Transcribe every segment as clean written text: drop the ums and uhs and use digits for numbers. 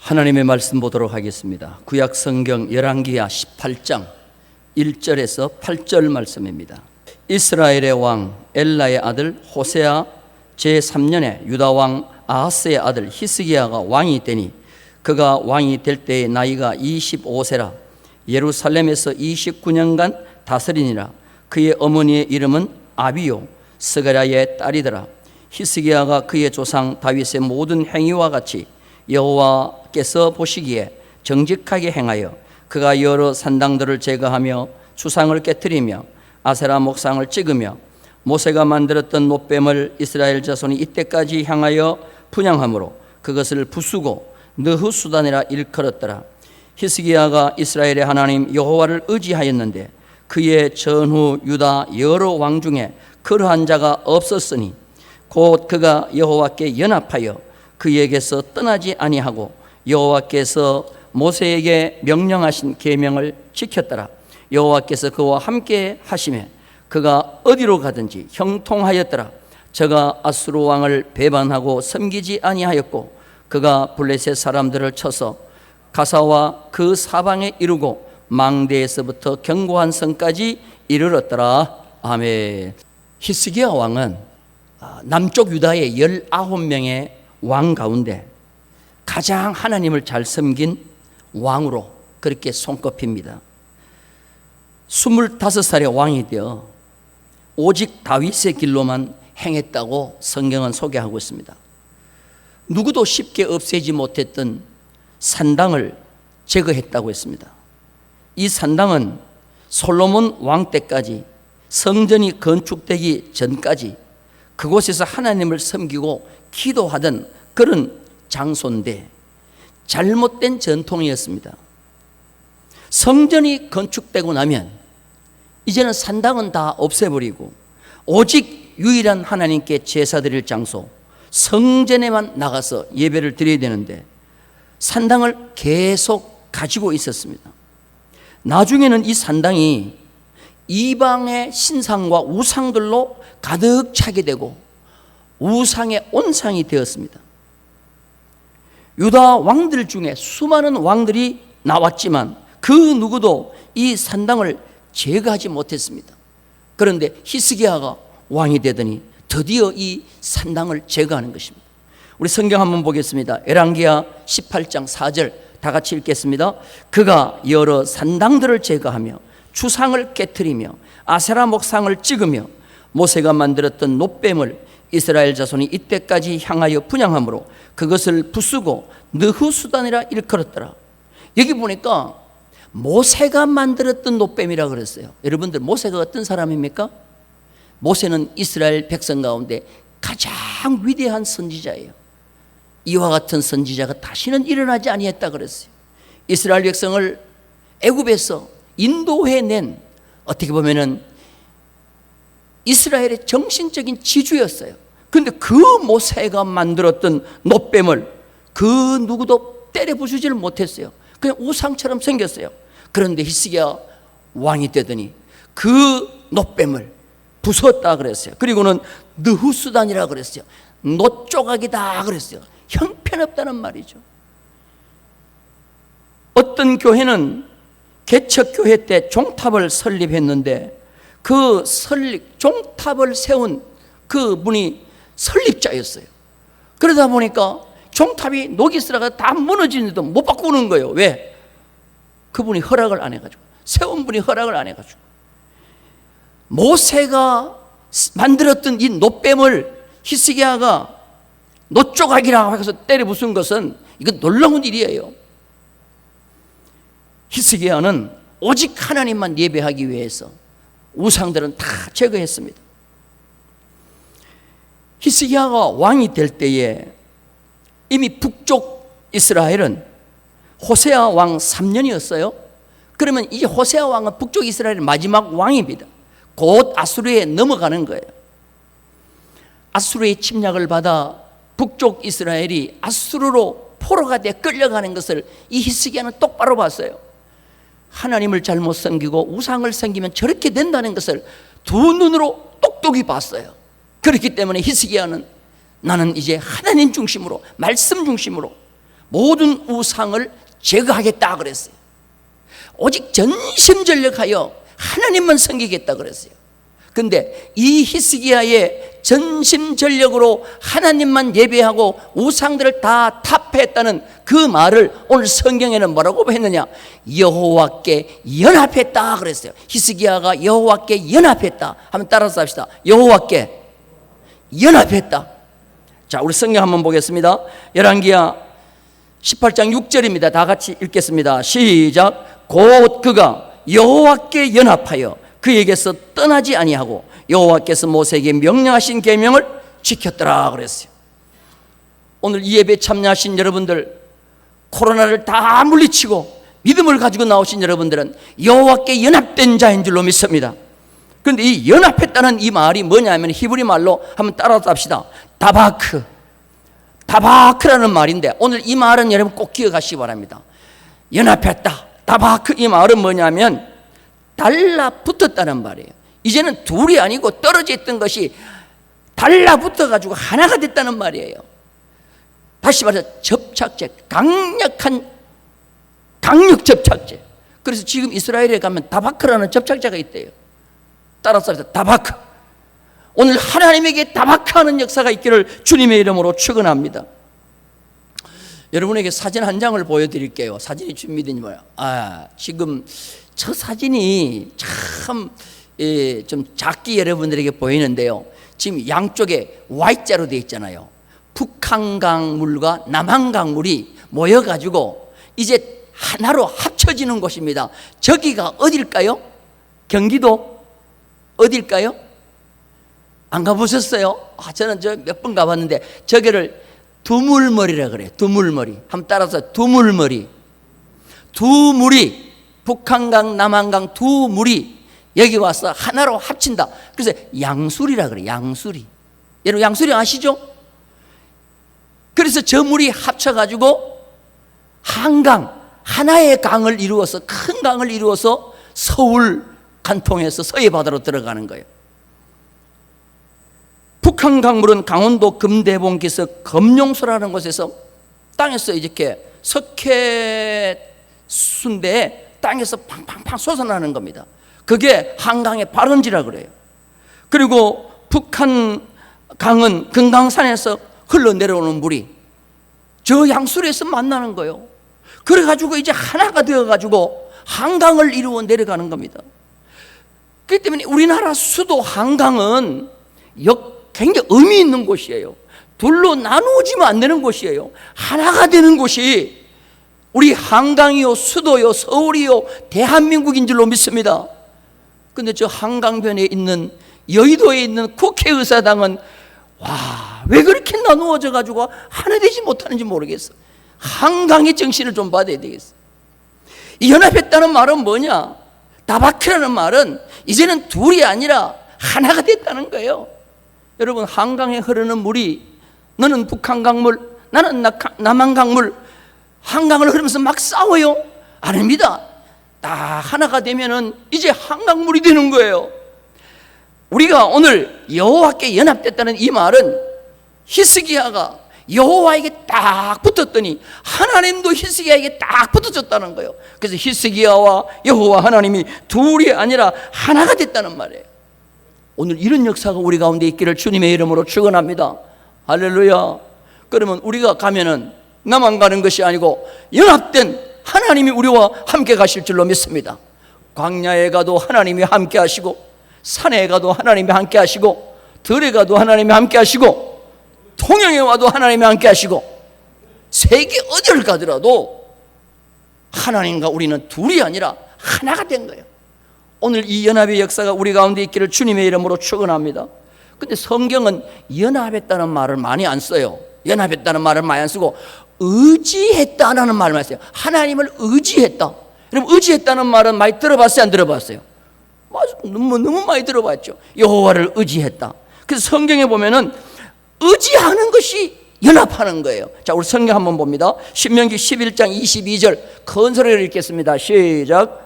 하나님의 말씀 보도록 하겠습니다. 구약 성경 열왕기하 18장 1절에서 8절 말씀입니다. 이스라엘의 왕 엘라의 아들 호세아 제3년에 유다 왕 아하스의 아들 히스기야가 왕이 되니 그가 왕이 될 때의 나이가 25세라 예루살렘에서 29년간 다스리니라. 그의 어머니의 이름은 아비요 스가랴의 딸이더라. 히스기야가 그의 조상 다윗의 모든 행위와 같이 여호와께서 보시기에 정직하게 행하여 그가 여러 산당들을 제거하며 주상을 깨뜨리며 아세라 목상을 찍으며 모세가 만들었던 놋뱀을 이스라엘 자손이 이때까지 향하여 분향함으로 그것을 부수고 느후수단이라 일컬었더라. 히스기야가 이스라엘의 하나님 여호와를 의지하였는데 그의 전후 유다 여러 왕 중에 그러한 자가 없었으니 곧 그가 여호와께 연합하여 그에게서 떠나지 아니하고 여호와께서 모세에게 명령하신 계명을 지켰더라. 여호와께서 그와 함께 하시매 그가 어디로 가든지 형통하였더라. 저가 아수르 왕을 배반하고 섬기지 아니하였고 그가 블레셋 사람들을 쳐서 가사와 그 사방에 이르고 망대에서부터 견고한 성까지 이르렀더라. 아멘. 히스기야 왕은 남쪽 유다의 19명의 왕 가운데 가장 하나님을 잘 섬긴 왕으로 그렇게 손꼽힙니다. 25살에 왕이 되어 오직 다윗의 길로만 행했다고 성경은 소개하고 있습니다. 누구도 쉽게 없애지 못했던 산당을 제거했다고 했습니다. 이 산당은 솔로몬 왕 때까지 성전이 건축되기 전까지 그곳에서 하나님을 섬기고 기도하던 그런 장소인데 잘못된 전통이었습니다. 성전이 건축되고 나면 이제는 산당은 다 없애버리고 오직 유일한 하나님께 제사 드릴 장소 성전에만 나가서 예배를 드려야 되는데 산당을 계속 가지고 있었습니다. 나중에는 이 산당이 이방의 신상과 우상들로 가득 차게 되고 우상의 온상이 되었습니다. 유다 왕들 중에 수많은 왕들이 나왔지만 그 누구도 이 산당을 제거하지 못했습니다. 그런데 히스기야가 왕이 되더니 드디어 이 산당을 제거하는 것입니다. 우리 성경 한번 보겠습니다. 열왕기하 18장 4절 다 같이 읽겠습니다. 그가 여러 산당들을 제거하며 주상을 깨뜨리며 아세라 목상을 찍으며 모세가 만들었던 놋뱀을 이스라엘 자손이 이때까지 향하여 분향함으로 그것을 부수고 느후수단이라 일컬었더라. 여기 보니까 모세가 만들었던 놋뱀이라 그랬어요. 여러분들 모세가 어떤 사람입니까? 모세는 이스라엘 백성 가운데 가장 위대한 선지자예요. 이와 같은 선지자가 다시는 일어나지 아니했다 그랬어요. 이스라엘 백성을 애굽에서 인도해낸 어떻게 보면은 이스라엘의 정신적인 지주였어요. 그런데 그 모세가 만들었던 놋뱀을 그 누구도 때려 부수지를 못했어요. 그냥 우상처럼 생겼어요. 그런데 히스기야 왕이 되더니 그 놋뱀을 부수었다 그랬어요. 그리고는 느후수단이라 그랬어요. 놋조각이다 그랬어요. 형편없다는 말이죠. 어떤 교회는 개척교회 때 종탑을 설립했는데 그 종탑을 세운 그 분이 설립자였어요. 그러다 보니까 종탑이 녹이 슬어가 다 무너지는데도 못 바꾸는 거예요. 왜? 그분이 허락을 안 해가지고, 세운 분이 허락을 안 해가지고. 모세가 만들었던 이 놋뱀을 히스기야가 놋조각이라고 해서 때려 부순 것은 이건 놀라운 일이에요. 히스기야는 오직 하나님만 예배하기 위해서 우상들은 다 제거했습니다. 히스기야가 왕이 될 때에 이미 북쪽 이스라엘은 호세아 왕 3년이었어요. 그러면 이 호세아 왕은 북쪽 이스라엘의 마지막 왕입니다. 곧 아수르에 넘어가는 거예요. 아수르의 침략을 받아 북쪽 이스라엘이 아수르로 포로가 돼 끌려가는 것을 이 히스기야는 똑바로 봤어요. 하나님을 잘못 섬기고 우상을 섬기면 저렇게 된다는 것을 두 눈으로 똑똑히 봤어요. 그렇기 때문에 히스기야는 나는 이제 하나님 중심으로 말씀 중심으로 모든 우상을 제거하겠다 그랬어요. 오직 전심전력하여 하나님만 섬기겠다 그랬어요. 근데 이 히스기야의 전심전력으로 하나님만 예배하고 우상들을 다 타파했다는 그 말을 오늘 성경에는 뭐라고 했느냐? 여호와께 연합했다 그랬어요. 히스기야가 여호와께 연합했다. 한번 따라서 합시다. 여호와께 연합했다. 자, 우리 성경 한번 보겠습니다. 열왕기야 18장 6절입니다. 다 같이 읽겠습니다. 시작. 곧 그가 여호와께 연합하여 그에게서 떠나지 아니하고 여호와께서 모세에게 명령하신 계명을 지켰더라 그랬어요. 오늘 이 예배 참여하신 여러분들, 코로나를 다 물리치고 믿음을 가지고 나오신 여러분들은 여호와께 연합된 자인 줄로 믿습니다. 그런데 이 연합했다는 이 말이 뭐냐면 히브리 말로 한번 따라서 합시다. 다바크. 다바크라는 말인데 오늘 이 말은 여러분 꼭 기억하시기 바랍니다. 연합했다. 다바크, 이 말은 뭐냐면 달라붙었다는 말이에요. 이제는 둘이 아니고 떨어져 있던 것이 달라붙어 가지고 하나가 됐다는 말이에요. 다시 말해서 접착제, 강력 접착제. 그래서 지금 이스라엘에 가면 다바크라는 접착제가 있대요. 따라서 합시다. 다바크. 오늘 하나님에게 다바크하는 역사가 있기를 주님의 이름으로 축원합니다. 여러분에게 사진 한 장을 보여드릴게요. 사진이 준비된 뭐야? 지금 저 사진이 참 좀 작게 여러분들에게 보이는데요. 지금 양쪽에 Y자로 되어 있잖아요. 북한강물과 남한강물이 모여가지고 이제 하나로 합쳐지는 곳입니다. 저기가 어딜까요? 경기도 어딜까요? 안 가보셨어요? 저는 저 몇 번 가봤는데 저기를 두물머리라 그래요. 두물머리. 한번 따라서 두물머리. 두 물이, 북한강 남한강 두 물이 여기 와서 하나로 합친다. 그래서 양수리라 그래요. 양수리. 여러분 양수리 아시죠? 그래서 저 물이 합쳐가지고 한강, 하나의 강을 이루어서, 큰 강을 이루어서 서울 간통해서 서해바다로 들어가는 거예요. 북한강물은 강원도 금대봉 기슭 검룡소라는 곳에서 땅에서 이렇게 석회순대에 땅에서 팡팡팡 솟아나는 겁니다. 그게 한강의 발원지라 그래요. 그리고 북한강은 금강산에서 흘러내려오는 물이 저 양수리에서 만나는 거예요. 그래가지고 이제 하나가 되어가지고 한강을 이루어 내려가는 겁니다. 그렇기 때문에 우리나라 수도 한강은 굉장히 의미 있는 곳이에요. 둘로 나누어지면 안 되는 곳이에요. 하나가 되는 곳이 우리 한강이요, 수도요, 서울이요, 대한민국인 줄로 믿습니다. 근데 저 한강변에 있는 여의도에 있는 국회의사당은 왜 그렇게 나누어져 가지고 하나 되지 못하는지 모르겠어. 한강의 정신을 좀 받아야 되겠어. 이 연합했다는 말은 뭐냐? 다바크라는 말은 이제는 둘이 아니라 하나가 됐다는 거예요. 여러분, 한강에 흐르는 물이 너는 북한강물, 나는 남한강물, 한강을 흐르면서 막 싸워요? 아닙니다. 다 하나가 되면은 이제 한강물이 되는 거예요. 우리가 오늘 여호와께 연합됐다는 이 말은 히스기야가 여호와에게 딱 붙었더니 하나님도 히스기야에게 딱 붙어졌다는 거예요. 그래서 히스기야와 여호와 하나님이 둘이 아니라 하나가 됐다는 말이에요. 오늘 이런 역사가 우리 가운데 있기를 주님의 이름으로 축원합니다. 할렐루야. 그러면 우리가 가면은 나만 가는 것이 아니고 연합된 하나님이 우리와 함께 가실 줄로 믿습니다. 광야에 가도 하나님이 함께 하시고, 산에 가도 하나님이 함께 하시고, 들에 가도 하나님이 함께 하시고, 통영에 와도 하나님이 함께 하시고, 세계 어디를 가더라도 하나님과 우리는 둘이 아니라 하나가 된 거예요. 오늘 이 연합의 역사가 우리 가운데 있기를 주님의 이름으로 축원합니다. 근데 성경은 연합했다는 말을 많이 안 써요. 연합했다는 말을 많이 안 쓰고 의지했다라는 말을 많이 써요. 하나님을 의지했다. 여러분, 의지했다는 말은 많이 들어봤어요? 안 들어봤어요? 맞아, 너무 많이 들어봤죠. 여호와를 의지했다. 그래서 성경에 보면은 의지하는 것이 연합하는 거예요. 자, 우리 성경 한번 봅니다. 신명기 11장 22절 큰 소리로 읽겠습니다. 시작.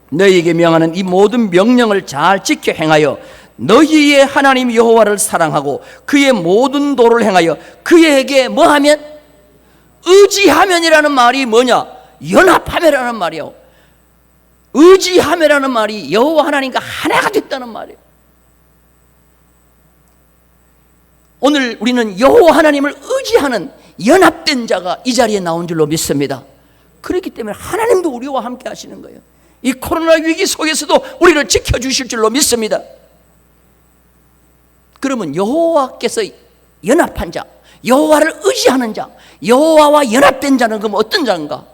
너희에게 명하는 이 모든 명령을 잘 지켜 행하여 너희의 하나님 여호와를 사랑하고 그의 모든 도를 행하여 그에게 뭐하면? 의지하면이라는 말이 뭐냐? 연합하면이라는 말이요. 의지하면이라는 말이 여호와 하나님과 하나가 됐다는 말이에요. 오늘 우리는 여호와 하나님을 의지하는 연합된 자가 이 자리에 나온 줄로 믿습니다. 그렇기 때문에 하나님도 우리와 함께 하시는 거예요. 이 코로나 위기 속에서도 우리를 지켜주실 줄로 믿습니다. 그러면 여호와께서 연합한 자, 여호와를 의지하는 자, 여호와와 연합된 자는 그럼 어떤 자인가?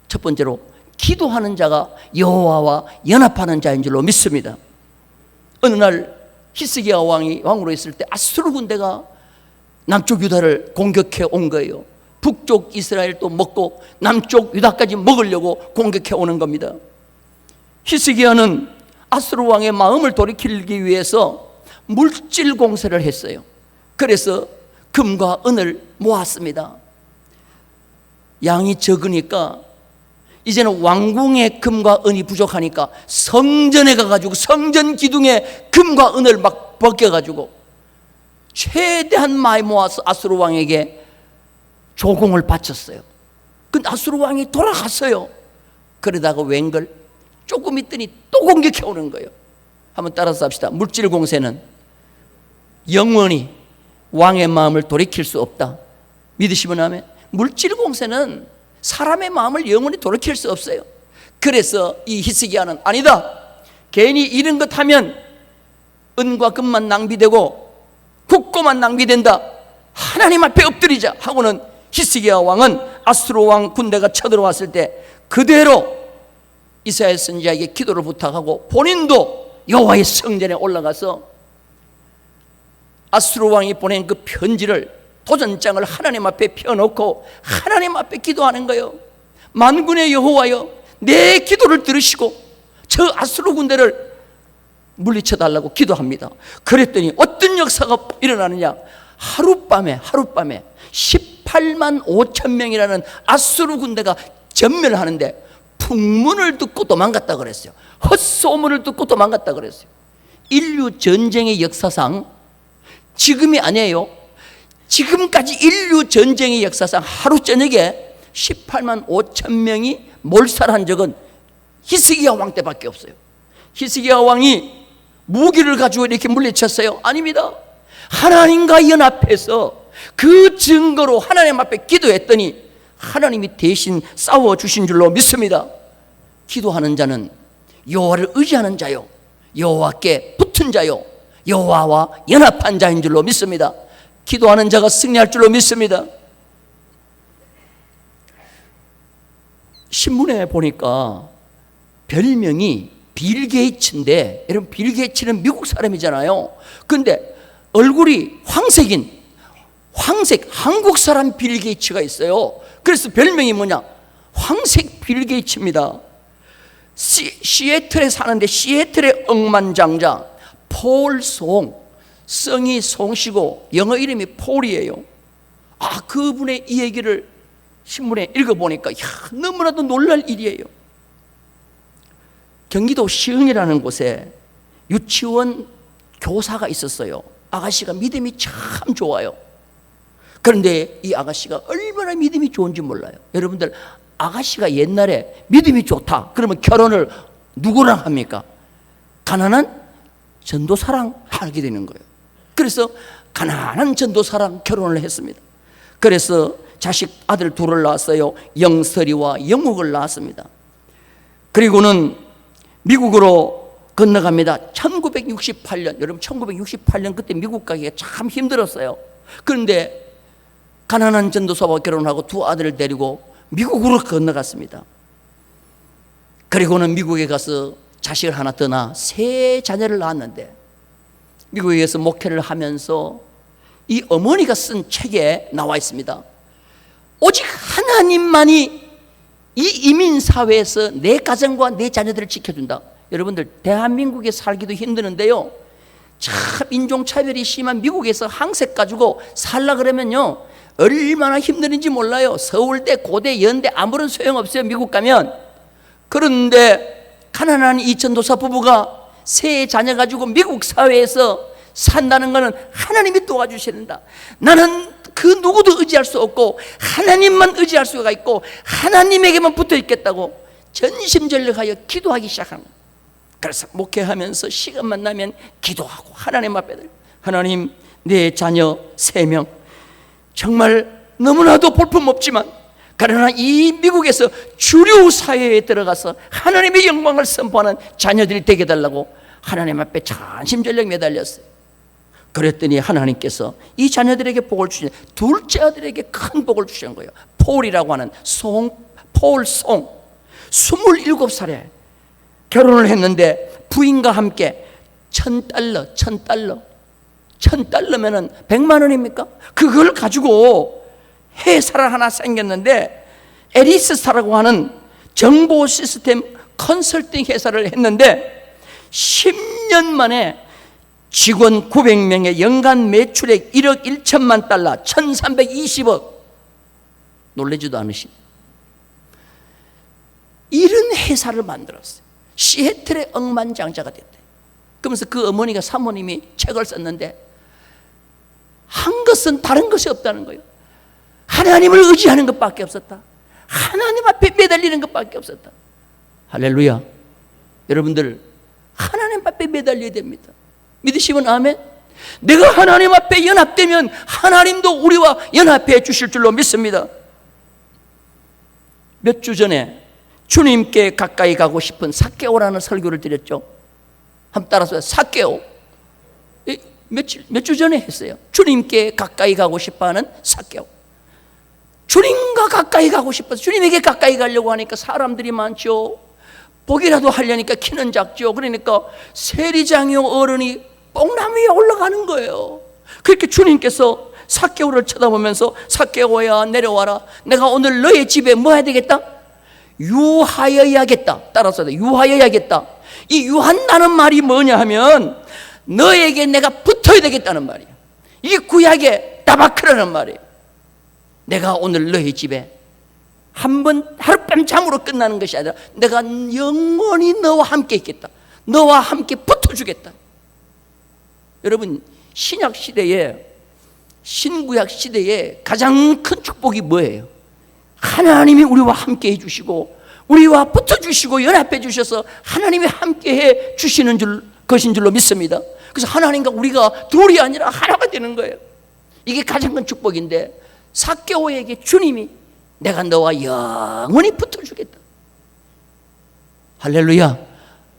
첫 번째로 기도하는 자가 여호와와 연합하는 자인 줄로 믿습니다. 어느 날 히스기야 왕이 왕으로 있을 때 아수르 군대가 남쪽 유다를 공격해 온 거예요. 북쪽 이스라엘도 먹고 남쪽 유다까지 먹으려고 공격해 오는 겁니다. 히스기야는 아수르 왕의 마음을 돌이키기 위해서 물질 공세를 했어요. 그래서 금과 은을 모았습니다. 양이 적으니까 이제는 왕궁에 금과 은이 부족하니까 성전에 가가지고 성전 기둥에 금과 은을 막 벗겨가지고 최대한 많이 모아서 아수르 왕에게 조공을 바쳤어요. 근데 아수르 왕이 돌아갔어요. 그러다가 웬걸 조금 있더니 또 공격해 오는 거예요. 한번 따라서 합시다. 물질 공세는 영원히 왕의 마음을 돌이킬 수 없다. 믿으시면 아멘. 물질 공세는 사람의 마음을 영원히 돌이킬 수 없어요. 그래서 이 히스기야는 아니다, 괜히 이런 것 하면 은과 금만 낭비되고 국고만 낭비된다, 하나님 앞에 엎드리자 하고는 히스기야 왕은 아수르 왕 군대가 쳐들어왔을 때 그대로 이사야 선지자에게 기도를 부탁하고 본인도 여호와의 성전에 올라가서 아수르 왕이 보낸 그 편지를, 도전장을 하나님 앞에 펴놓고 하나님 앞에 기도하는 거예요. 만군의 여호와여, 내 기도를 들으시고 저 아수르 군대를 물리쳐 달라고 기도합니다. 그랬더니 어떤 역사가 일어나느냐? 하룻밤에 18만 5천 명이라는 아수르 군대가 전멸하는데 풍문을 듣고 도망갔다 그랬어요. 헛소문을 듣고 도망갔다 그랬어요. 인류 전쟁의 역사상 지금이 아니에요. 지금까지 인류 전쟁의 역사상 하루 저녁에 18만 5천 명이 몰살한 적은 히스기야 왕 때밖에 없어요. 히스기야 왕이 무기를 가지고 이렇게 물리쳤어요? 아닙니다. 하나님과 연합해서 그 증거로 하나님 앞에 기도했더니 하나님이 대신 싸워주신 줄로 믿습니다. 기도하는 자는 여호와를 의지하는 자요, 여호와께 붙은 자요, 여호와와 연합한 자인 줄로 믿습니다. 기도하는 자가 승리할 줄로 믿습니다. 신문에 보니까 별명이 빌 게이츠인데, 여러분 빌 게이츠는 미국 사람이잖아요. 근데 얼굴이 황색 한국 사람 빌 게이츠가 있어요. 그래서 별명이 뭐냐? 황색 빌 게이츠입니다. 시애틀에 사는데 시애틀의 억만장자 폴 송, 성이 송씨고 영어 이름이 폴이에요. 그분의 이 얘기를 신문에 읽어보니까 너무나도 놀랄 일이에요. 경기도 시흥이라는 곳에 유치원 교사가 있었어요. 아가씨가 믿음이 참 좋아요. 그런데 이 아가씨가 얼마나 믿음이 좋은지 몰라요. 여러분들, 아가씨가 옛날에 믿음이 좋다 그러면 결혼을 누구랑 합니까? 가난한 전도사랑 하게 되는 거예요. 그래서 가난한 전도사랑 결혼을 했습니다. 그래서 자식 아들 둘을 낳았어요. 영설이와 영욱을 낳았습니다. 그리고는 미국으로 건너갑니다. 1968년, 여러분 1968년 그때 미국 가기가 참 힘들었어요. 그런데 가난한 전도사와 결혼하고 두 아들을 데리고 미국으로 건너갔습니다. 그리고는 미국에 가서 자식을 하나 더 낳아 세 자녀를 낳았는데, 미국에서 목회를 하면서 이 어머니가 쓴 책에 나와 있습니다. 오직 하나님만이 이 이민사회에서 내 가정과 내 자녀들을 지켜준다. 여러분들, 대한민국에 살기도 힘드는데요, 참 인종차별이 심한 미국에서 항색 가지고 살라 그러면요 얼마나 힘드는지 몰라요. 서울대, 고대, 연대 아무런 소용없어요, 미국 가면. 그런데 가난한 이 전도사 부부가 세 자녀 가지고 미국 사회에서 산다는 것은 하나님이 도와주신다. 나는 그 누구도 의지할 수 없고 하나님만 의지할 수가 있고 하나님에게만 붙어 있겠다고 전심전력하여 기도하기 시작하는 거예요. 그래서 목회하면서 시간만 나면 기도하고 하나님 앞에 하나님, 내 자녀 3명 정말 너무나도 볼품없지만 그러나 이 미국에서 주류 사회에 들어가서 하나님의 영광을 선포하는 자녀들이 되게 해달라고 하나님 앞에 전심전력 매달렸어요. 그랬더니 하나님께서 이 자녀들에게 복을 주신, 둘째 아들에게 큰 복을 주신 거예요. 폴이라고 하는 폴 송 27살에 결혼을 했는데 부인과 함께 $1,000면은 100만 원입니까? 그걸 가지고 회사를 하나 생겼는데 에리스타라고 하는 정보 시스템 컨설팅 회사를 했는데 10년 만에 직원 900명의 연간 매출액 1억 1천만 달러 1320억. 놀라지도 않으십니까? 이런 회사를 만들었어요. 시애틀의 억만장자가 됐대. 그러면서 그 어머니가 사모님이 책을 썼는데 한 것은 다른 것이 없다는 거예요. 하나님을 의지하는 것밖에 없었다. 하나님 앞에 매달리는 것밖에 없었다. 할렐루야. 여러분들 하나님 앞에 매달려야 됩니다. 믿으시면 아멘. 내가 하나님 앞에 연합되면 하나님도 우리와 연합해 주실 줄로 믿습니다. 몇 주 전에 주님께 가까이 가고 싶은 삭개오라는 설교를 드렸죠. 한번 따라서 삭개오. 몇 주 전에 했어요. 주님께 가까이 가고 싶어하는 삭개오. 주님과 가까이 가고 싶어서 주님에게 가까이 가려고 하니까 사람들이 많죠. 보기라도 하려니까 키는 작죠. 그러니까 세리장요 어른이 뽕나무 위에 올라가는 거예요. 그렇게 주님께서 삭개오를 쳐다보면서 삭개오야 내려와라. 내가 오늘 너의 집에 뭐 해야 되겠다? 유하여야겠다. 따라서 유하여야겠다. 이 유한다는 말이 뭐냐 하면 너에게 내가 붙어야 되겠다는 말이에요. 이게 구약의 다바크라는 말이에요. 내가 오늘 너의 집에 한번 하룻밤 잠으로 끝나는 것이 아니라 내가 영원히 너와 함께 있겠다. 너와 함께 붙어주겠다. 여러분 신약 시대에 신구약 시대에 가장 큰 축복이 뭐예요? 하나님이 우리와 함께 해주시고 우리와 붙어주시고 연합해 주셔서 하나님이 함께 해 주시는 것인 줄로 믿습니다. 그래서 하나님과 우리가 둘이 아니라 하나가 되는 거예요. 이게 가장 큰 축복인데 삭개오에게 주님이 내가 너와 영원히 붙어주겠다. 할렐루야.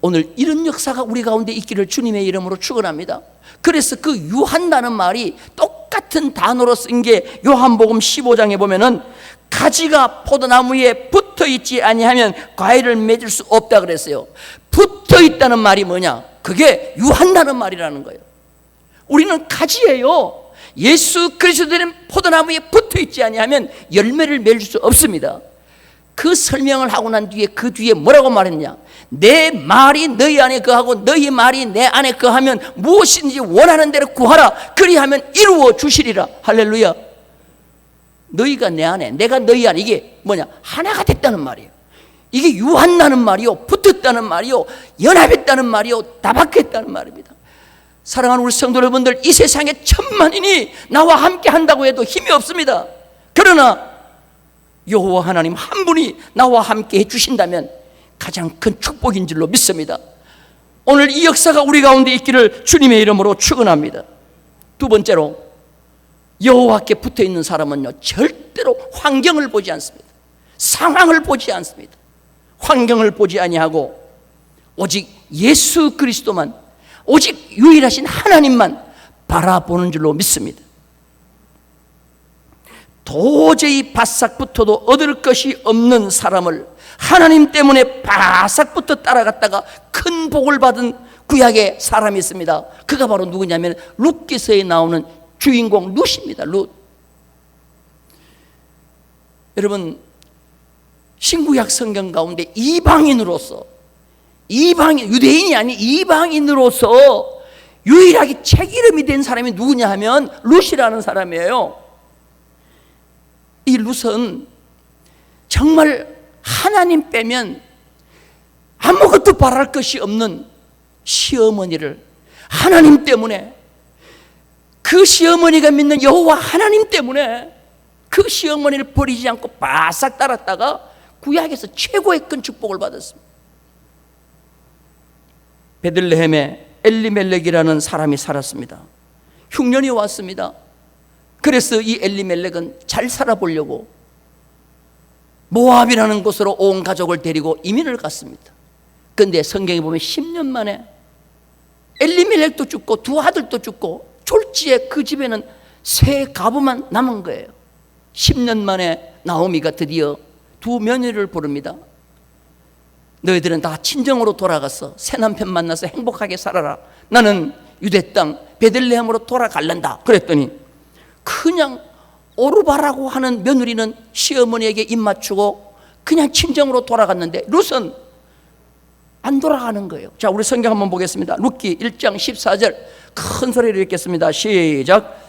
오늘 이런 역사가 우리 가운데 있기를 주님의 이름으로 축원합니다. 그래서 그 유한다는 말이 똑같은 단어로 쓴 게 요한복음 15장에 보면은 가지가 포도나무에 붙어 있지 아니하면 과일을 맺을 수 없다 그랬어요. 붙어 있다는 말이 뭐냐? 그게 유한다는 말이라는 거예요. 우리는 가지예요. 예수 그리스도는 포도나무에 붙어 있지 아니하면 열매를 맺을 수 없습니다. 그 설명을 하고 난 뒤에 그 뒤에 뭐라고 말했냐? 내 말이 너희 안에 거하고 너희 말이 내 안에 거하면 무엇인지 원하는 대로 구하라. 그리하면 이루어 주시리라. 할렐루야. 너희가 내 안에 내가 너희 안에 이게 뭐냐? 하나가 됐다는 말이에요. 이게 유한다는 말이요, 붙었다는 말이요, 연합했다는 말이요, 다박했다는 말입니다. 사랑하는 우리 성도 여러분들, 이 세상에 천만인이 나와 함께 한다고 해도 힘이 없습니다. 그러나 여호와 하나님 한 분이 나와 함께 해주신다면 가장 큰 축복인 줄로 믿습니다. 오늘 이 역사가 우리 가운데 있기를 주님의 이름으로 축원합니다. 두 번째로, 여호와께 붙어있는 사람은요 절대로 환경을 보지 않습니다. 상황을 보지 않습니다. 환경을 보지 아니하고 오직 예수 그리스도만, 오직 유일하신 하나님만 바라보는 줄로 믿습니다. 도저히 바싹 붙어도 얻을 것이 없는 사람을 하나님 때문에 바싹 붙어 따라갔다가 큰 복을 받은 구약의 사람이 있습니다. 그가 바로 누구냐면 룻기서에 나오는 주인공 룻입니다. 룻. 여러분, 신구약 성경 가운데 이방인으로서, 유대인이 아닌 이방인으로서 유일하게 책 이름이 된 사람이 누구냐 하면 룻이라는 사람이에요. 이 룻은 정말 하나님 빼면 아무것도 바랄 것이 없는 시어머니를 하나님 때문에 그 시어머니가 믿는 여호와 하나님 때문에 그 시어머니를 버리지 않고 바싹 따랐다가 구약에서 최고의 큰 축복을 받았습니다. 베들레헴에 엘리멜렉이라는 사람이 살았습니다. 흉년이 왔습니다. 그래서 이 엘리멜렉은 잘 살아보려고 모압이라는 곳으로 온 가족을 데리고 이민을 갔습니다. 그런데 성경에 보면 10년 만에 엘리멜렉도 죽고 두 아들도 죽고 졸지에 그 집에는 세 가부만 남은 거예요. 10년 만에 나오미가 드디어 두 며느리를 부릅니다. 너희들은 다 친정으로 돌아가서 새 남편 만나서 행복하게 살아라. 나는 유대 땅 베들레헴으로 돌아갈란다. 그랬더니 그냥 오르바라고 하는 며느리는 시어머니에게 입 맞추고 그냥 친정으로 돌아갔는데 룻은 안 돌아가는 거예요. 자, 우리 성경 한번 보겠습니다. 룻기 1장 14절 큰 소리로 읽겠습니다. 시작.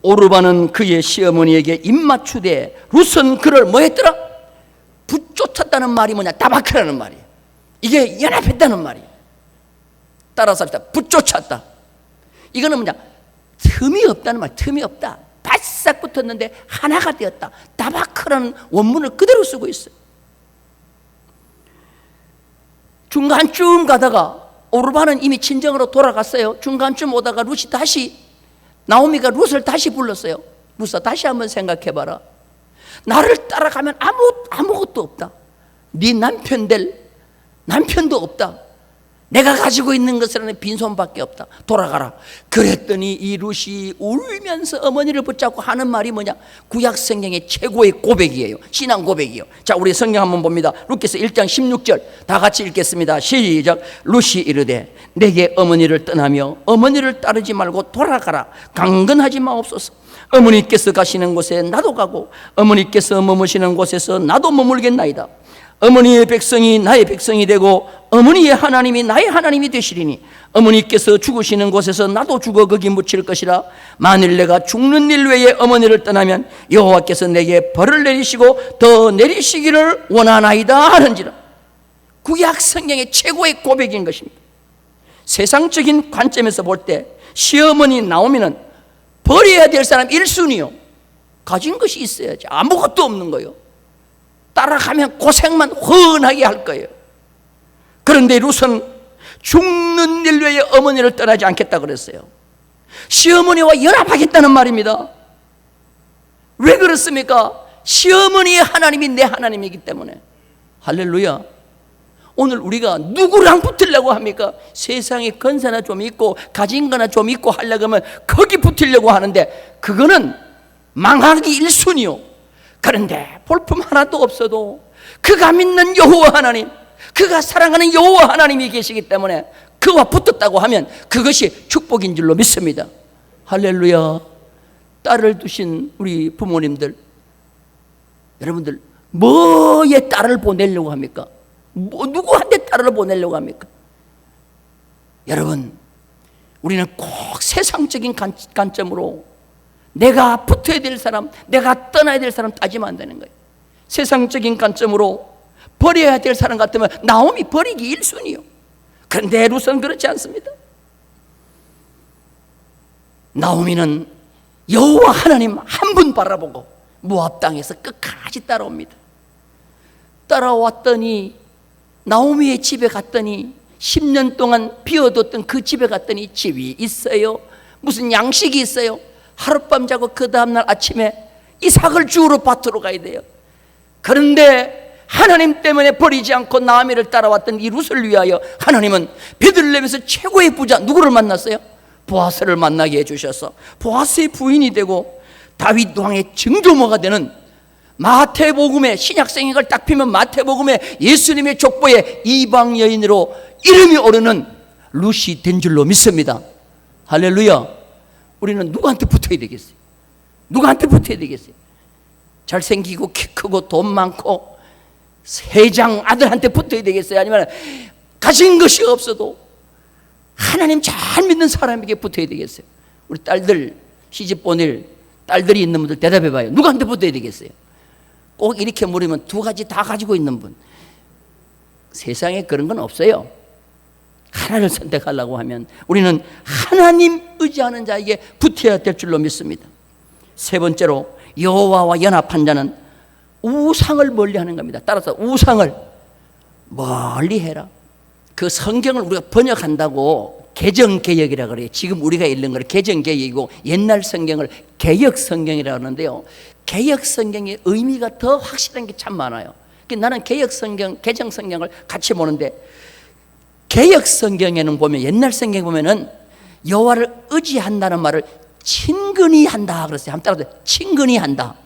오르바는 그의 시어머니에게 입 맞추되 룻은 그를 뭐 했더라? 붙쫓았다는 말이 뭐냐? 따바크라는 말이에요. 이게 연합했다는 말이에요. 따라서 합시다. 붙쫓았다. 이거는 뭐냐? 틈이 없다는 말. 틈이 없다. 바싹 붙었는데 하나가 되었다. 따바크라는 원문을 그대로 쓰고 있어요. 중간쯤 가다가 오르바는 이미 친정으로 돌아갔어요. 중간쯤 오다가 룻이 다시 나오미가 룻을 다시 불렀어요. 룻아, 다시 한번 생각해봐라. 나를 따라가면 아무것도 없다. 네 남편 될 남편도 없다. 내가 가지고 있는 것은 빈손밖에 없다. 돌아가라. 그랬더니 이 룻이 울면서 어머니를 붙잡고 하는 말이 뭐냐? 구약 성경의 최고의 고백이에요. 신앙 고백이에요. 자, 우리 성경 한번 봅니다. 룻기서 1장 16절 다 같이 읽겠습니다. 시작. 룻이 이르되 내게 어머니를 떠나며 어머니를 따르지 말고 돌아가라. 강건하지 마옵소서. 어머니께서 가시는 곳에 나도 가고 어머니께서 머무시는 곳에서 나도 머물겠나이다. 어머니의 백성이 나의 백성이 되고 어머니의 하나님이 나의 하나님이 되시리니 어머니께서 죽으시는 곳에서 나도 죽어 거기 묻힐 것이라. 만일 내가 죽는 일 외에 어머니를 떠나면 여호와께서 내게 벌을 내리시고 더 내리시기를 원하나이다 하는지라. 구약 성경의 최고의 고백인 것입니다. 세상적인 관점에서 볼 때 시어머니 나오미는 버려야 될 사람 1순위요. 가진 것이 있어야지. 아무것도 없는 거예요. 따라가면 고생만 훤하게 할 거예요. 그런데 룻은 죽는 일 외에 어머니를 떠나지 않겠다 그랬어요. 시어머니와 연합하겠다는 말입니다. 왜 그렇습니까? 시어머니의 하나님이 내 하나님이기 때문에. 할렐루야. 오늘 우리가 누구랑 붙으려고 합니까? 세상에 건세나 좀 있고 가진 거나 좀 있고 하려고 하면 거기 붙으려고 하는데 그거는 망하기 1순위요. 그런데 볼품 하나도 없어도 그가 믿는 여호와 하나님, 그가 사랑하는 여호와 하나님이 계시기 때문에 그와 붙었다고 하면 그것이 축복인 줄로 믿습니다. 할렐루야. 딸을 두신 우리 부모님들, 여러분들 뭐에 딸을 보내려고 합니까? 누구한테 딸을 보내려고 합니까? 여러분, 우리는 꼭 세상적인 관점으로 내가 붙어야 될 사람, 내가 떠나야 될 사람 따지면 안 되는 거예요. 세상적인 관점으로 버려야 될 사람 같으면 나오미 버리기 1순위요. 그런데 룻은 그렇지 않습니다. 나오미는 여호와 하나님 한 분 바라보고 모압 땅에서 끝까지 따라옵니다. 따라왔더니 나오미의 집에 갔더니 10년 동안 비워뒀던 그 집에 갔더니 집이 있어요. 무슨 양식이 있어요. 하룻밤 자고 그 다음날 아침에 이삭을 주우러 밭으로 가야 돼요. 그런데 하나님 때문에 버리지 않고 나오미를 따라왔던 이 룻을 위하여 하나님은 베들레헴에서 최고의 부자 누구를 만났어요? 보아스를 만나게 해주셔서 보아스의 부인이 되고 다윗 왕의 증조모가 되는 마태복음의 신약성경을 딱 피면 마태복음의 예수님의 족보에 이방 여인으로 이름이 오르는 룻이 된 줄로 믿습니다. 할렐루야. 우리는 누구한테 붙어야 되겠어요? 누구한테 붙어야 되겠어요? 잘생기고 키 크고 돈 많고 세장 아들한테 붙어야 되겠어요? 아니면 가진 것이 없어도 하나님 잘 믿는 사람에게 붙어야 되겠어요? 우리 딸들 시집 보낼 딸들이 있는 분들 대답해 봐요. 누구한테 붙어야 되겠어요? 꼭 이렇게 물으면 두 가지 다 가지고 있는 분. 세상에 그런 건 없어요. 하나를 선택하려고 하면 우리는 하나님 의지하는 자에게 붙어야 될 줄로 믿습니다. 세 번째로, 여호와와 연합한 자는 우상을 멀리하는 겁니다. 따라서 우상을 멀리해라. 그 성경을 우리가 번역한다고 개정개혁이라 그래요. 지금 우리가 읽는 걸 개정개혁이고 옛날 성경을 개혁성경이라고 하는데요, 개혁성경의 의미가 더 확실한 게 참 많아요. 나는 개혁성경, 개정성경을 같이 보는데, 개혁성경에는 보면, 옛날 성경에 보면은 여호와를 의지한다는 말을 친근히 한다 그랬어요. 한번 따라서, 친근히 한다.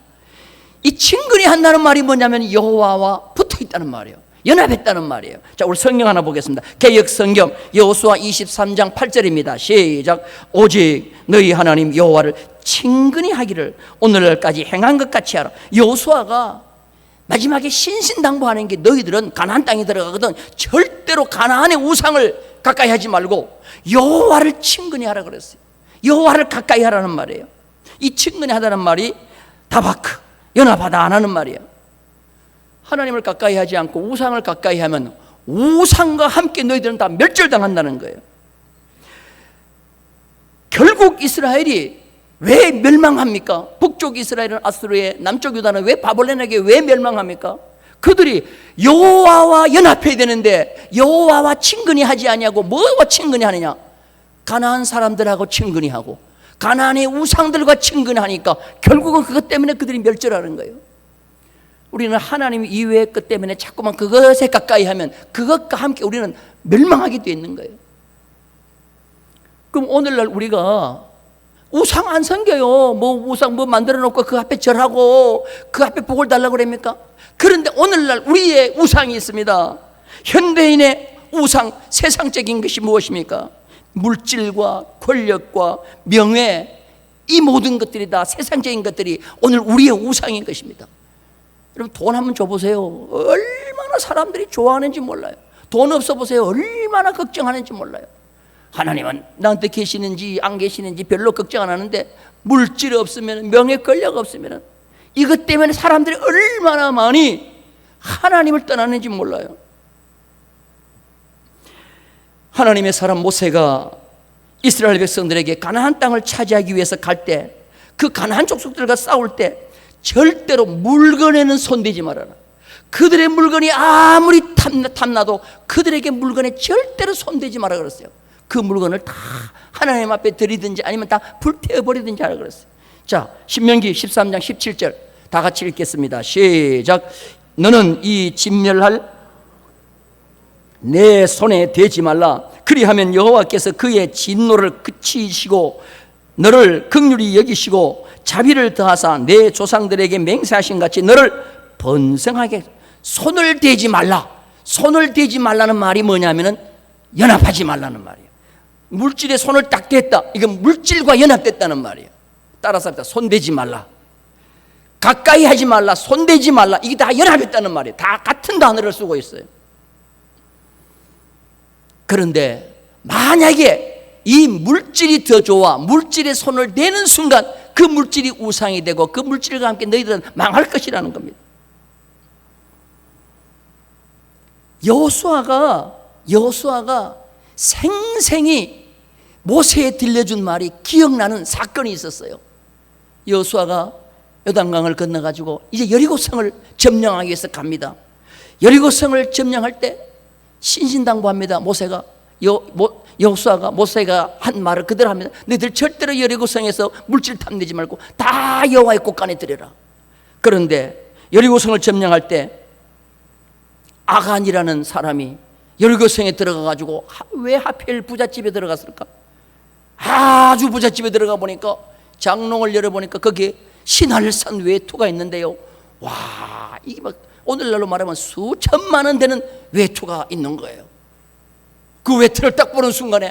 이 친근히 한다는 말이 뭐냐면 여호와와 붙어 있다는 말이에요. 연합했다는 말이에요. 자, 우리 성경 하나 보겠습니다. 개역성경 여호수아 23장 8절입니다. 시작. 오직 너희 하나님 여호와를 친근히 하기를 오늘날까지 행한 것 같이 하라. 여호수아가 마지막에 신신당부하는 게, 너희들은 가나안 땅에 들어가거든 절대로 가나안의 우상을 가까이 하지 말고 여호와를 친근히 하라 그랬어요. 여호와를 가까이 하라는 말이에요. 이 친근히 하다는 말이 다바크, 연합하다 안 하는 말이에요. 하나님을 가까이 하지 않고 우상을 가까이 하면 우상과 함께 너희들은 다 멸절당한다는 거예요. 결국 이스라엘이 왜 멸망합니까? 북쪽 이스라엘은 아수르에, 남쪽 유다는 왜 바벨론에게 왜 멸망합니까? 그들이 여호와와 연합해야 되는데 여호와와 친근히 하지 아니하고 뭐와 친근히 하느냐? 가나안 사람들하고 친근히 하고 가나안의 우상들과 친근히 하니까 결국은 그것 때문에 그들이 멸절하는 거예요. 우리는 하나님 이외의 것 때문에 자꾸만 그것에 가까이 하면 그것과 함께 우리는 멸망하게 되어 있는 거예요. 그럼 오늘날 우리가 우상 안 섬겨요. 우상 만들어 놓고 그 앞에 절하고 그 앞에 복을 달라고 그럽니까? 그런데 오늘날 우리의 우상이 있습니다. 현대인의 우상, 세상적인 것이 무엇입니까? 물질과 권력과 명예, 이 모든 것들이 다 세상적인 것들이 오늘 우리의 우상인 것입니다. 여러분, 돈 한번 줘보세요. 얼마나 사람들이 좋아하는지 몰라요. 돈 없어 보세요. 얼마나 걱정하는지 몰라요. 하나님은 나한테 계시는지 안 계시는지 별로 걱정 안 하는데 물질 없으면, 명예 권력 없으면 이것 때문에 사람들이 얼마나 많이 하나님을 떠나는지 몰라요. 하나님의 사람 모세가 이스라엘 백성들에게 가나안 땅을 차지하기 위해서 갈 때, 그 가나안 족속들과 싸울 때 절대로 물건에는 손대지 말아라. 그들의 물건이 아무리 탐나도 그들에게 물건에 절대로 손대지 말아라 그랬어요. 그 물건을 다 하나님 앞에 드리든지 아니면 다 불태워버리든지 하라 그랬어요. 자, 신명기 13장 17절 다 같이 읽겠습니다. 시작. 너는 이 진멸할 내 손에 대지 말라. 그리하면 여호와께서 그의 진노를 그치시고 너를 긍휼히 여기시고 자비를 더하사 내 조상들에게 맹세하신 같이 너를 번성하게. 손을 대지 말라. 손을 대지 말라는 말이 뭐냐면은 연합하지 말라는 말이에요. 물질에 손을 딱 댔다, 이건 물질과 연합됐다는 말이에요. 따라서 손 대지 말라, 가까이 하지 말라, 손 대지 말라, 이게 다 연합했다는 말이에요. 다 같은 단어를 쓰고 있어요. 그런데 만약에 이 물질이 더 좋아, 물질에 손을 대는 순간 그 물질이 우상이 되고 그 물질과 함께 너희들은 망할 것이라는 겁니다. 여호수아가 생생히 모세에 들려준 말이 기억나는 사건이 있었어요. 여호수아가 요단강을 건너가지고 이제 여리고성을 점령하기 위해서 갑니다. 여리고성을 점령할 때 신신당부합니다. 여호수아가 모세가 한 말을 그대로 합니다. 너희들 절대로 여리고성에서 물질 탐내지 말고 다 여호와의 곳간에 드려라. 그런데 여리고성을 점령할 때 아간이라는 사람이 여리고성에 들어가가지고 왜 하필 부잣집에 들어갔을까? 아주 부잣집에 들어가 보니까 장롱을 열어보니까 거기에 신할산 외투가 있는데요, 와, 이게 막 오늘날로 말하면 수천만 원 되는 외투가 있는 거예요. 그 외투를 딱 보는 순간에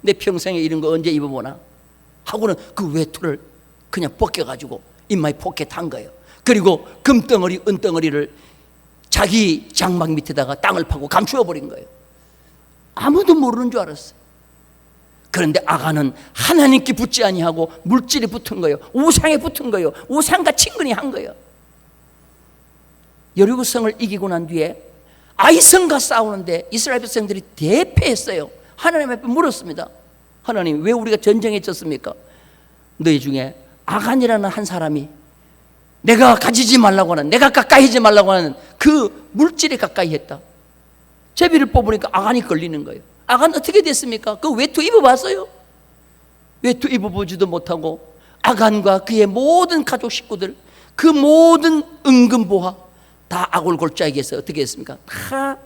내 평생에 이런 거 언제 입어보나 하고는 그 외투를 그냥 벗겨가지고 입마에 포켓한 거예요. 그리고 금덩어리 은덩어리를 자기 장막 밑에다가 땅을 파고 감추어 버린 거예요. 아무도 모르는 줄 알았어요. 그런데 아간은 하나님께 붙지 아니하고 물질에 붙은 거예요. 우상에 붙은 거예요. 우상과 친근히 한 거예요. 여리고성을 이기고 난 뒤에 아이성과 싸우는데 이스라엘 백성들이 대패했어요. 하나님 앞에 물었습니다. 하나님, 왜 우리가 전쟁에 졌습니까? 너희 중에 아간이라는 한 사람이 내가 가지지 말라고 하는, 내가 가까이 하지 말라고 하는 그 물질에 가까이 했다. 제비를 뽑으니까 아간이 걸리는 거예요. 아간 어떻게 됐습니까? 그 외투 입어봤어요? 외투 입어보지도 못하고 아간과 그의 모든 가족 식구들, 그 모든 은근보화 다 아골골짜기에서 어떻게 했습니까? 다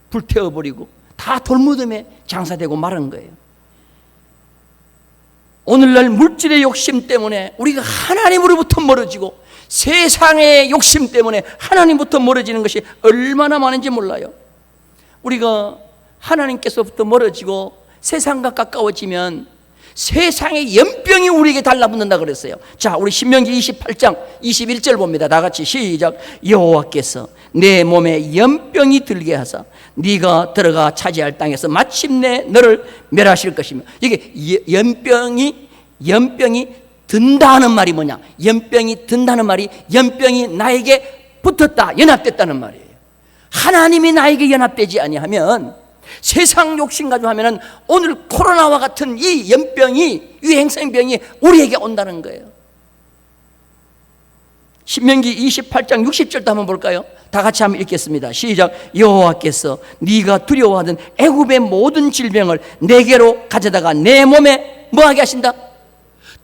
불태워버리고 다 돌무덤에 장사되고 말은 거예요. 오늘날 물질의 욕심 때문에 우리가 하나님으로부터 멀어지고 세상의 욕심 때문에 하나님부터 멀어지는 것이 얼마나 많은지 몰라요. 우리가 하나님께서부터 멀어지고 세상과 가까워지면 세상의 연병이 우리에게 달라붙는다 그랬어요. 자, 우리 신명기 28장 21절 봅니다. 다 같이 시작. 여호와께서 내 몸에 연병이 들게 하사 네가 들어가 차지할 땅에서 마침내 너를 멸하실 것이며. 이게 연병이 든다 하는 말이 뭐냐? 연병이 든다는 말이 연병이 나에게 붙었다, 연합됐다는 말이에요. 하나님이 나에게 연합되지 아니하면, 세상 욕심 가지고 하면은 오늘 코로나와 같은 이 연병이, 유행성병이 우리에게 온다는 거예요. 신명기 28장 60절도 한번 볼까요? 다 같이 한번 읽겠습니다. 시작. 여호와께서 네가 두려워하던 애굽의 모든 질병을 내게로 가져다가 내 몸에 뭐하게 하신다?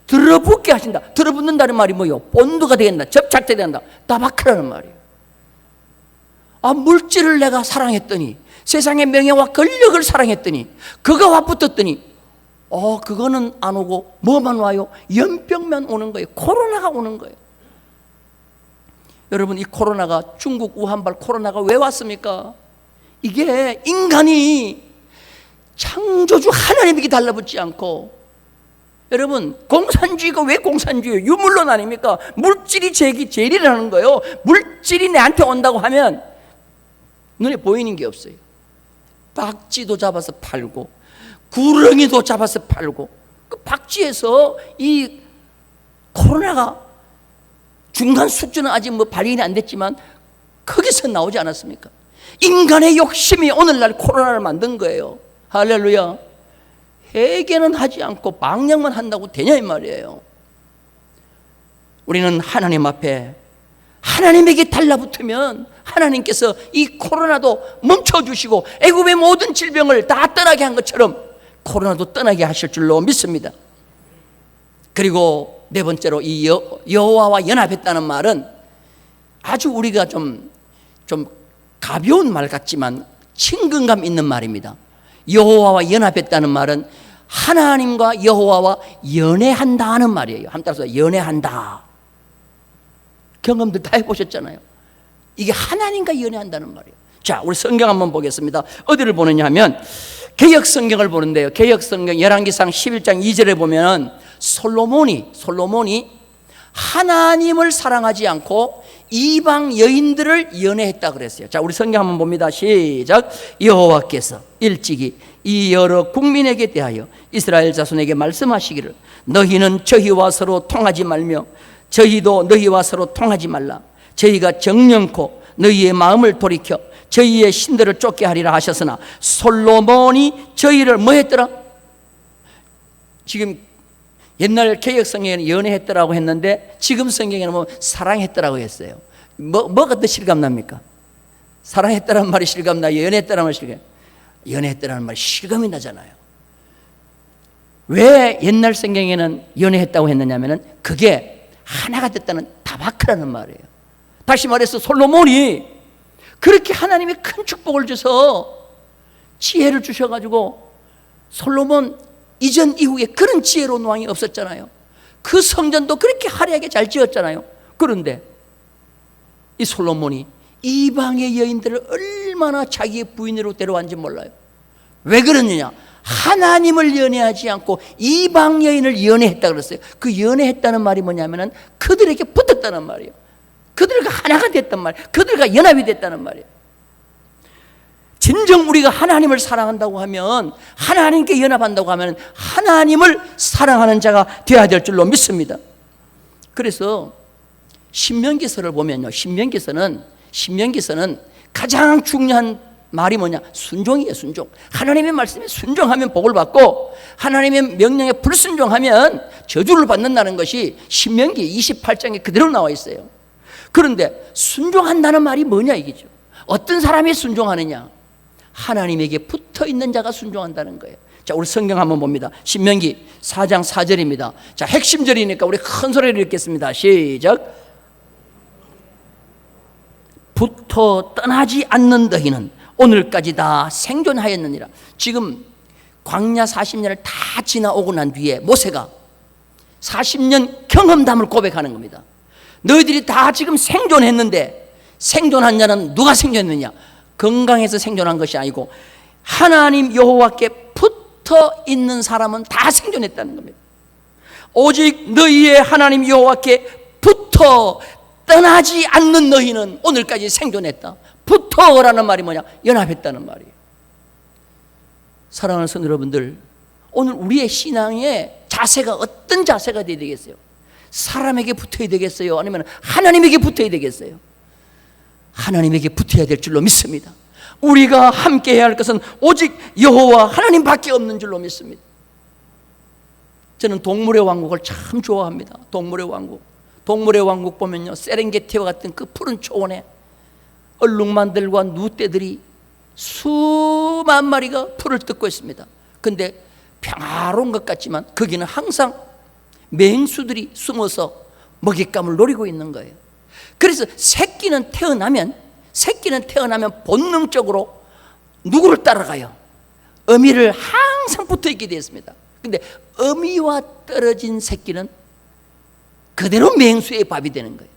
들어붙게 하신다. 들어붙는다는 말이 뭐예요? 본드가 되겠다, 접착되게 된다, 따박하라는 말이에요. 아, 물질을 내가 사랑했더니, 세상의 명예와 권력을 사랑했더니, 그가 와 붙었더니 그거는 안 오고 뭐만 와요? 연병만 오는 거예요. 코로나가 오는 거예요. 여러분, 이 코로나가, 중국 우한발 코로나가 왜 왔습니까? 이게 인간이 창조주 하나님에게 달라붙지 않고, 여러분, 공산주의가 왜 공산주의예요? 유물론 아닙니까? 물질이 제일이라는 거예요. 물질이 내한테 온다고 하면 눈에 보이는 게 없어요. 박쥐도 잡아서 팔고 구렁이도 잡아서 팔고, 그 박쥐에서 이 코로나가 중간 수준은 아직 뭐 발현이 안 됐지만 거기서 나오지 않았습니까? 인간의 욕심이 오늘날 코로나를 만든 거예요. 할렐루야. 회개는 하지 않고 망령만 한다고 되냐 이 말이에요. 우리는 하나님 앞에, 하나님에게 달라붙으면 하나님께서 이 코로나도 멈춰주시고 애굽의 모든 질병을 다 떠나게 한 것처럼 코로나도 떠나게 하실 줄로 믿습니다. 그리고 네 번째로, 이 여호와와 연합했다는 말은 아주 우리가 좀 가벼운 말 같지만 친근감 있는 말입니다. 여호와와 연합했다는 말은 하나님과 여호와와 연애한다 하는 말이에요. 한번 따라서 연애한다. 경험들 다 해보셨잖아요. 이게 하나님과 연애한다는 말이에요. 자, 우리 성경 한번 보겠습니다. 어디를 보느냐 하면 개역 성경을 보는데요. 개역 성경 열왕기상 11장 2절에 보면 솔로몬이 하나님을 사랑하지 않고 이방 여인들을 연애했다 그랬어요. 자, 우리 성경 한번 봅니다. 시작. 여호와께서 일찍이 이 여러 국민에게 대하여 이스라엘 자손에게 말씀하시기를 너희는 저희와 서로 통하지 말며 저희도 너희와 서로 통하지 말라. 저희가 정령코 너희의 마음을 돌이켜 저희의 신들을 쫓게 하리라 하셨으나 솔로몬이 저희를 뭐 했더라? 지금 옛날 개역성경에는 연애했더라고 했는데 지금 성경에는 뭐 사랑했더라고 했어요. 뭐가 더 실감납니까? 사랑했다는 말이 실감나요? 연애했다는 말이 실감? 연애했다는 말이 실감이 나잖아요. 왜 옛날 성경에는 연애했다고 했느냐면은 그게 하나가 됐다는 다바크라는 말이에요. 다시 말해서 솔로몬이 그렇게 하나님의 큰 축복을 줘서 지혜를 주셔가지고, 솔로몬 이전 이후에 그런 지혜로운 왕이 없었잖아요. 그 성전도 그렇게 화려하게 잘 지었잖아요. 그런데 이 솔로몬이 이방의 여인들을 얼마나 자기의 부인으로 데려왔는지 몰라요. 왜 그러느냐? 하나님을 연애하지 않고 이방 여인을 연애했다 그랬어요. 그 연애했다는 말이 뭐냐면은 그들에게 붙었다는 말이에요. 그들과 하나가 됐단 말이에요. 그들과 연합이 됐다는 말이에요. 진정 우리가 하나님을 사랑한다고 하면, 하나님께 연합한다고 하면 하나님을 사랑하는 자가 되어야 될 줄로 믿습니다. 그래서 신명기서를 보면요, 신명기서는 가장 중요한 말이 뭐냐? 순종이에요. 순종. 하나님의 말씀에 순종하면 복을 받고 하나님의 명령에 불순종하면 저주를 받는다는 것이 신명기 28장에 그대로 나와 있어요. 그런데 순종한다는 말이 뭐냐 이거죠. 어떤 사람이 순종하느냐? 하나님에게 붙어있는 자가 순종한다는 거예요. 자, 우리 성경 한번 봅니다. 신명기 4장 4절입니다. 자, 핵심절이니까 우리 큰 소리를 읽겠습니다. 시작. 붙어 떠나지 않는 너희는 오늘까지 다 생존하였느니라. 지금 광야 40년을 다 지나오고 난 뒤에 모세가 40년 경험담을 고백하는 겁니다. 너희들이 다 지금 생존했는데 생존한 자는 누가 생존했느냐? 건강해서 생존한 것이 아니고 하나님 여호와께 붙어 있는 사람은 다 생존했다는 겁니다. 오직 너희의 하나님 여호와께 붙어 떠나지 않는 너희는 오늘까지 생존했다. 붙어라는 말이 뭐냐? 연합했다는 말이에요. 사랑하는 성도 여러분들, 오늘 우리의 신앙의 자세가 어떤 자세가 되어야 되겠어요? 사람에게 붙어야 되겠어요? 아니면 하나님에게 붙어야 되겠어요? 하나님에게 붙어야 될 줄로 믿습니다. 우리가 함께 해야 할 것은 오직 여호와 하나님밖에 없는 줄로 믿습니다. 저는 동물의 왕국을 참 좋아합니다. 동물의 왕국. 동물의 왕국 보면요, 세렝게티와 같은 그 푸른 초원에 얼룩만들과 누떼들이 수만 마리가 풀을 뜯고 있습니다. 근데 평화로운 것 같지만 거기는 항상 맹수들이 숨어서 먹잇감을 노리고 있는 거예요. 그래서 새끼는 태어나면 본능적으로 누구를 따라가요? 어미를 항상 붙어 있게 되었습니다. 근데 어미와 떨어진 새끼는 그대로 맹수의 밥이 되는 거예요.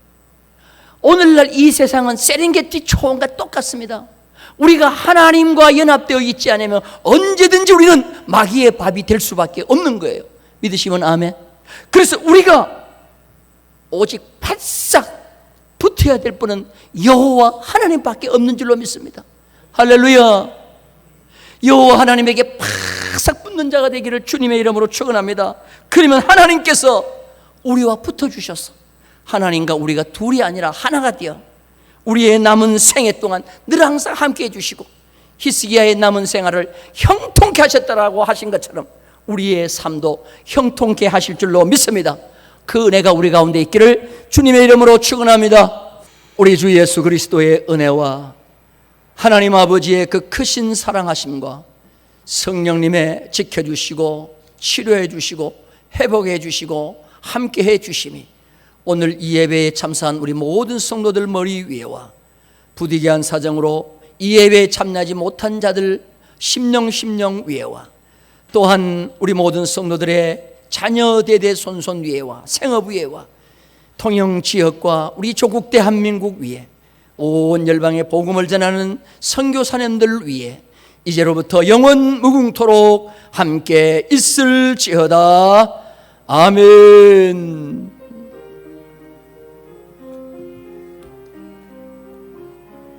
오늘날 이 세상은 세렝게티 초원과 똑같습니다. 우리가 하나님과 연합되어 있지 않으면 언제든지 우리는 마귀의 밥이 될 수밖에 없는 거예요. 믿으시면 아멘. 그래서 우리가 오직 바싹 붙어야 될 분은 여호와 하나님밖에 없는 줄로 믿습니다. 할렐루야. 여호와 하나님에게 바싹 붙는 자가 되기를 주님의 이름으로 축원합니다. 그러면 하나님께서 우리와 붙어주셔서 하나님과 우리가 둘이 아니라 하나가 되어 우리의 남은 생애 동안 늘 항상 함께 해주시고 히스기야의 남은 생활을 형통케 하셨다라고 하신 것처럼 우리의 삶도 형통케 하실 줄로 믿습니다. 그 은혜가 우리 가운데 있기를 주님의 이름으로 축원합니다. 우리 주 예수 그리스도의 은혜와 하나님 아버지의 그 크신 사랑하심과 성령님의 지켜주시고 치료해 주시고 회복해 주시고 함께해 주심이 오늘 이 예배에 참석한 우리 모든 성도들 머리 위에와 부득이한 사정으로 이 예배에 참여하지 못한 자들 심령 위에와 또한 우리 모든 성도들의 자녀 대대 손손 위에와 생업 위에와 통영 지역과 우리 조국 대한민국 위에 온 열방의 복음을 전하는 선교 사님들 위에 이제로부터 영원 무궁토록 함께 있을지어다. 아멘.